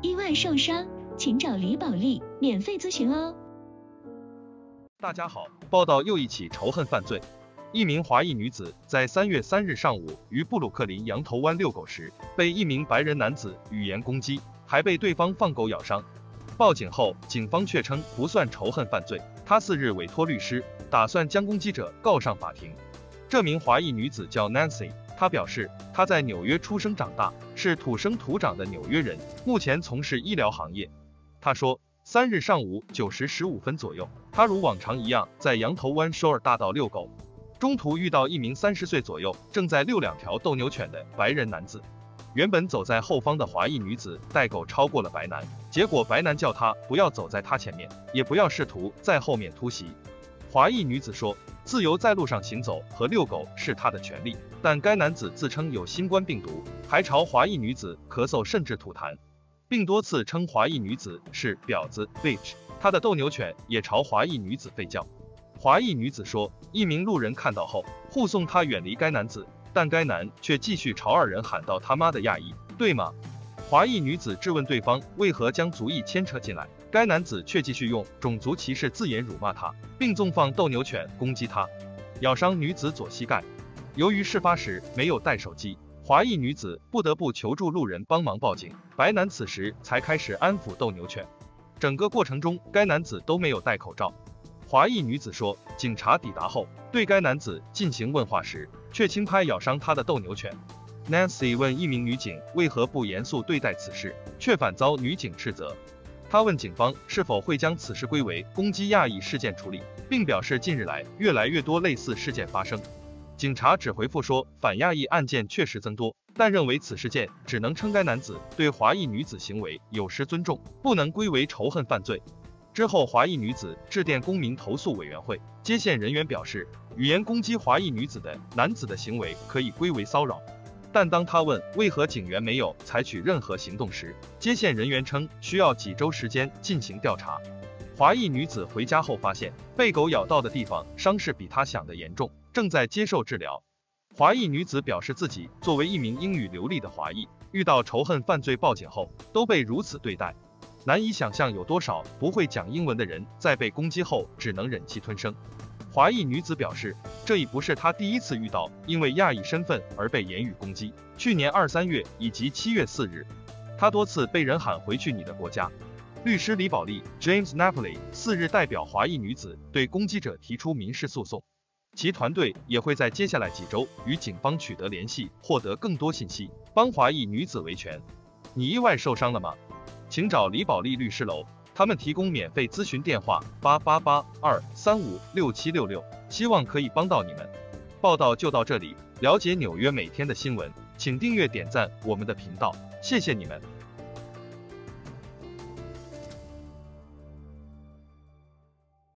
意外受伤，请找李宝莉免费咨询哦。大家好，报道又一起仇恨犯罪。一名华裔女子在3月3日上午于布鲁克林羊头湾遛狗时，被一名白人男子语言攻击，还被对方放狗咬伤。报警后，警方却称不算仇恨犯罪。他4日委托律师，打算将攻击者告上法庭。这名华裔女子叫 Nancy， 她表示她在纽约出生长大，是土生土长的纽约人，目前从事医疗行业。她说，3日上午9时15分左右，她如往常一样在羊头湾首尔大道遛狗，中途遇到一名30岁左右正在遛2条斗牛犬的白人男子。原本走在后方的华裔女子带狗超过了白男，结果白男叫她不要走在他前面，也不要试图在后面突袭。华裔女子说，自由在路上行走和遛狗是她的权利，但该男子自称有新冠病毒，还朝华裔女子咳嗽甚至吐痰，并多次称华裔女子是婊子 bitch。 他的斗牛犬也朝华裔女子吠叫。华裔女子说，一名路人看到后护送她远离该男子，但该男却继续朝2人喊道他妈的亚裔，对吗？华裔女子质问对方为何将族裔牵扯进来，该男子却继续用种族歧视字眼辱骂她，并纵放斗牛犬攻击她，咬伤女子左膝盖。由于事发时没有带手机，华裔女子不得不求助路人帮忙报警，白男此时才开始安抚斗牛犬。整个过程中，该男子都没有戴口罩。华裔女子说，警察抵达后对该男子进行问话时，却轻拍咬伤他的斗牛犬。Nancy 问一名女警为何不严肃对待此事，却反遭女警斥责。她问警方是否会将此事归为攻击亚裔事件处理，并表示近日来越来越多类似事件发生。警察只回复说，反亚裔案件确实增多，但认为此事件只能称该男子对华裔女子行为有失尊重，不能归为仇恨犯罪。之后，华裔女子致电公民投诉委员会，接线人员表示，语言攻击华裔女子的男子的行为可以归为骚扰。但当他问为何警员没有采取任何行动时，接线人员称需要几周时间进行调查。华裔女子回家后发现，被狗咬到的地方伤势比她想的严重，正在接受治疗。华裔女子表示，自己作为一名英语流利的华裔，遇到仇恨犯罪报警后都被如此对待，难以想象有多少不会讲英文的人在被攻击后只能忍气吞声。华裔女子表示，这已不是她第一次遇到因为亚裔身份而被言语攻击，去年2、3月以及7月4日，她多次被人喊回去你的国家。律师李宝莉 James Napoli 4日代表华裔女子对攻击者提出民事诉讼，其团队也会在接下来几周与警方取得联系，获得更多信息，帮华裔女子维权。你意外受伤了吗？请找李宝莉律师楼，他们提供免费咨询电话888-235-6766，希望可以帮到你们。报道就到这里，了解纽约每天的新闻，请订阅点赞我们的频道，谢谢你们。